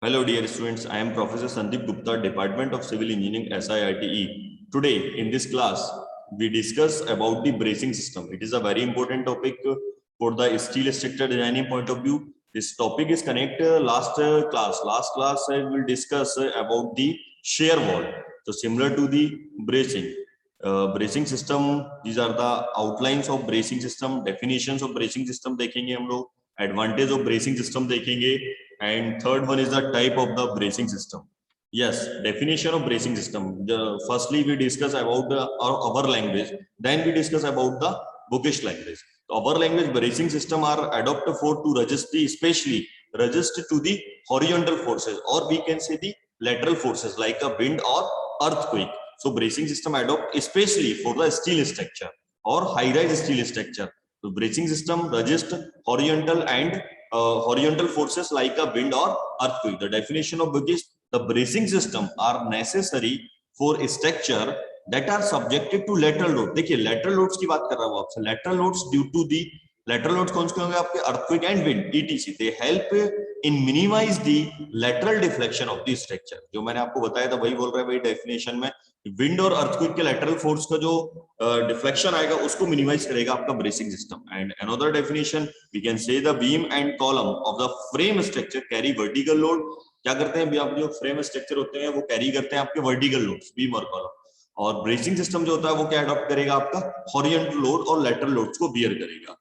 Hello dear students, I am Professor Sandeep Gupta, Department of Civil Engineering, SIRTE. Today in this class, we discuss about the bracing system. It is a very important topic for the steel structure designing point of view. This topic is connected last class. Last class I will discuss about the shear wall. So similar to the bracing. Bracing system, these are the outlines of bracing system, definitions of bracing system देखेंगे हम लोग, advantage of bracing system देखेंगे, and third one is the type of the bracing system. Yes, definition of bracing system. Firstly we discuss about our language, then we discuss about the bookish language. Our language bracing system are adopted for to resist the, especially resist to the horizontal forces, or we can say the lateral forces like a wind or earthquake. So bracing system adopt especially for the steel structure or high-rise steel structure. So bracing system resist horizontal and horizontal forces like a wind or earthquake. The definition of book is the bracing system are necessary for a structure that are subjected to lateral load. देखिए lateral loads की बात कर रहा हूँ आपसे. Lateral loads due to the lateral loads कौन से होंगे आपके? Earthquake and wind, etc. They help in minimize the lateral deflection of the structure. जो मैंने आपको बताया था वही बोल रहा है भाई definition में. विंड और अर्थक्वेक के लैटरल फोर्स का जो डिफ्लेक्शन आएगा उसको मिनिमाइज करेगा आपका bracing system. And another definition we can say the beam and column of the frame structure carry vertical load. क्या करते हैं आप, जो फ्रेम स्ट्रक्चर होते हैं वो कैरी करते हैं आपके वर्टिकल लोड्स, बीम और कॉलम. और ब्रेसिंग सिस्टम जो होता है वो क्या अडॉप्ट करेगा आपका हॉरिजॉन्टल लोड और लैटरल लोड्स को बियर करेगा.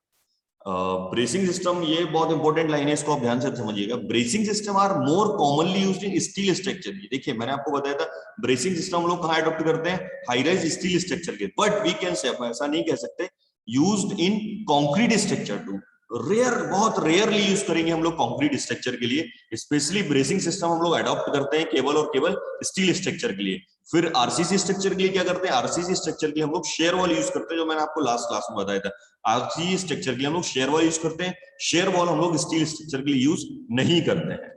ब्रेसिंग सिस्टम, ये बहुत इंपॉर्टेंट लाइन है, इसको आप ध्यान से समझिएगा. Bracing system are more commonly used in steel structure. देखिए मैंने आपको बताया था ब्रेसिंग सिस्टम लोग कहां अडॉप्ट करते हैं? हाई राइज स्टील स्ट्रक्चर के. बट वी कैन से, ऐसा नहीं कह सकते, used in concrete structure too. Rare, बहुत रेयरली यूज करेंगे हम लोग कंक्रीट स्ट्रक्चर के लिए. स्पेशली ब्रेसिंग सिस्टम हम लोग अडॉप्ट करते हैं केवल और केवल स्टील स्ट्रक्चर के लिए. फिर आरसीसी स्ट्रक्चर के लिए क्या करते हैं? आरसीसी स्ट्रक्चर के लिए हम लोग शेयर वॉल यूज करते हैं, जो मैंने आपको लास्ट क्लास में बताया था. आरसीसी स्ट्रक्चर के लिए हम लोग शेयर वॉल यूज करते हैं. शेयर वॉल हम लोग स्टील स्ट्रक्चर के लिए यूज नहीं करते हैं.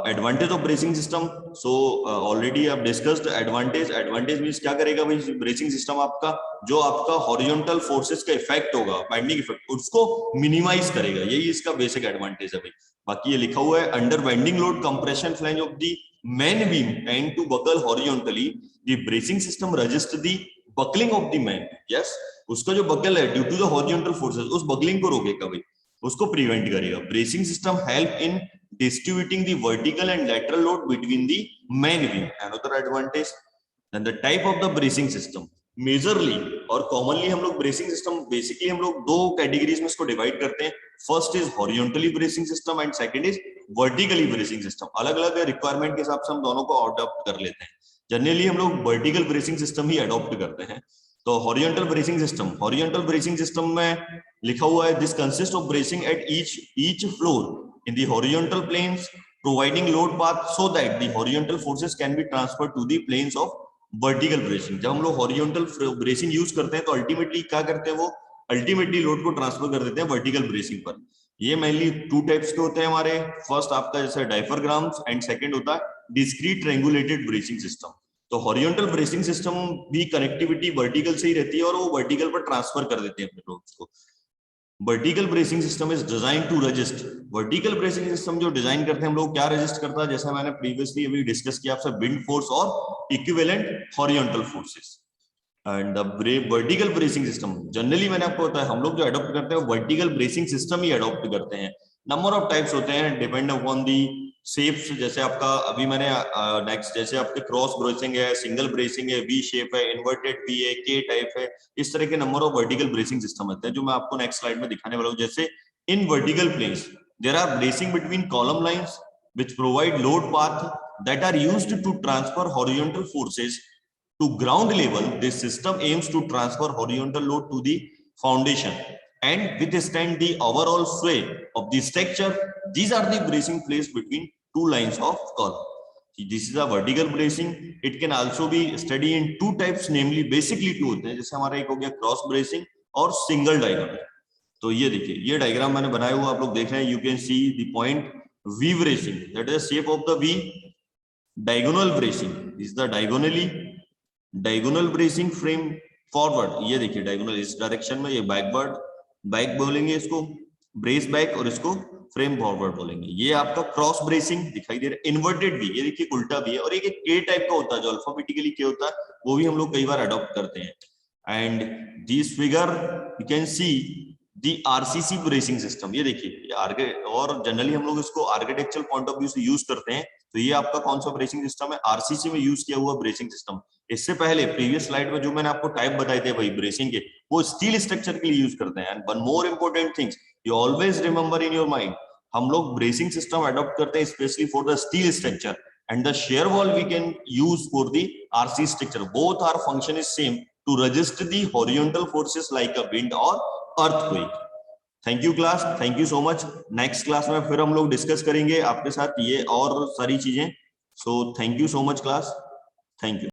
Advantage of bracing system, so already आप डिस्कस्ड एडवांटेज मींस क्या करेगा भाई ब्रेसिंग सिस्टम आपका, जो आपका हॉरिजॉन्टल फोर्सेस का इफेक्ट होगा, बाइंडिंग इफेक्ट, उसको मिनिमाइज करेगा. यही इसका बेसिक एडवांटेज है भाई. बाकी ये लिखा हुआ है under bending load compression flange of the main beam tend to buckle horizontally. The bracing system resist the buckling of the main. Yes, उसका जो बकल है due to the horizontal forces, उस बकलिंग को रोकेगा भाई, उसको प्रिवेंट करेगा. Bracing system help in distributing the vertical and lateral load between the main beam. Another advantage. Then the type of the bracing system. Majorly और commonly हम लोग bracing system basically हम लोग दो categories में इसको divide करते हैं. First is horizontally bracing system and second is vertically bracing system. अलग अलग requirement के हिसाब से हम दोनों को adopt कर लेते हैं. Generally हम लोग vertical bracing system ही adopt करते हैं. तो horizontal bracing system में लिखा हुआ है this consists of bracing at each floor in the horizontal planes, providing load path so that the horizontal forces can be transferred to the planes of vertical bracing. जब हम लोग horizontal bracing use करते हैं तो ultimately क्या करते हैं, वो अल्टीमेटली लोड को ट्रांसफर कर देते हैं वर्टिकल ब्रेसिंग पर. ये मेनली टू टाइप्स के होते हैं हमारे. फर्स्ट आपका जैसे डायफ्राग्राम्स एंड सेकंड होता है डिस्क्रीट ट्रायंगुलेटेड ब्रेसिंग सिस्टम. तो हॉरिजॉन्टल ब्रेसिंग सिस्टम भी कनेक्टिविटी वर्टिकल से ही रहती है और वो वर्टिकल पर ट्रांसफर कर देते हैं अपने लोड्स को. Vertical bracing system is design to resist. Vertical bracing system जो डिजाइन करते हैं हम लोग, क्या रेजिस्ट करता है? जैसा मैंने प्रीवियसली अभी डिस्कस किया आपसे, विंड फोर्स और equivalent horizontal forces. And the vertical bracing system generally मैंने आपको बताया हम लोग जो अडॉप्ट करते हैं वर्टिकल ब्रेसिंग सिस्टम ही अडॉप्ट करते हैं. नंबर ऑफ टाइप्स होते हैं डिपेंड अपॉन दी शेप्स. जैसे आपका अभी मैंने नेक्स्ट जैसे आपके क्रॉस ब्रेसिंग है, सिंगल ब्रेसिंग है, वी शेप है, इन्वर्टेड वी है, के टाइप है. इस तरह के number of vertical bracing system होते हैं जो मैं आपको नेक्स्ट स्लाइड में दिखाने वाला हूं. जैसे in vertical planes there are bracing between column lines which provide load path that are used to transfer horizontal forces to ground level. This system aims to transfer horizontal load to the foundation and withstand the overall sway of the structure. These are the bracing placed between two lines of column. This is a vertical bracing. It can also be studied in two types, namely basically two होते हैं. जैसे हमारा एक हो गया cross bracing और single diagonal. तो ये देखिए, ये डायग्राम मैंने बनाया हुआ आप लोग देख रहे हैं. You can see the point V bracing, that is the shape of the V. Diagonal bracing is the diagonal bracing frame forward. ये देखिए डायगोनल इस डायरेक्शन में, ये बैकवर्ड, बैक बोलेंगे इसको, ब्रेस बैक, और इसको फ्रेम फॉरवर्ड बोलेंगे। ये आपका क्रॉस ब्रेसिंग दिखाई दे रहा है, इन्वर्टेड भी, ये देखिए उल्टा भी है, और एक के टाइप का होता है जो अल्फाबेटिकली के होता है, वो भी हम लोग कई बार अडॉप्ट करते हैं। And this figure you can see the RCC bracing system, ये देखिए और जनरली हम लोग इसको आर्किटेक्चरल पॉइंट ऑफ व्यू से यूज करते हैं। तो ये आपका कौन सा ब्रेसिंग सिस्टम है, आरसीसी में यूज किया हुआ ब्रेसिंग सिस्टम। इससे पहले प्रीवियस स्लाइड में जो मैंने आपको टाइप बताए थे भाई ब्रेसिंग के, वो स्टील स्ट्रक्चर के लिए यूज करते हैं। And one more important things you always remember in your mind, हम लोग ब्रेसिंग सिस्टम अडॉप्ट करते हैं specially for the steel structure, and the shear wall we can use for the RC structure. Both our function is same to resist the horizontal forces like a wind or earthquake. Thank you class, thank you so much. Next class में फिर हम लोग discuss करेंगे आपके साथ ये और सारी चीजें। So thank you so much class, thank you.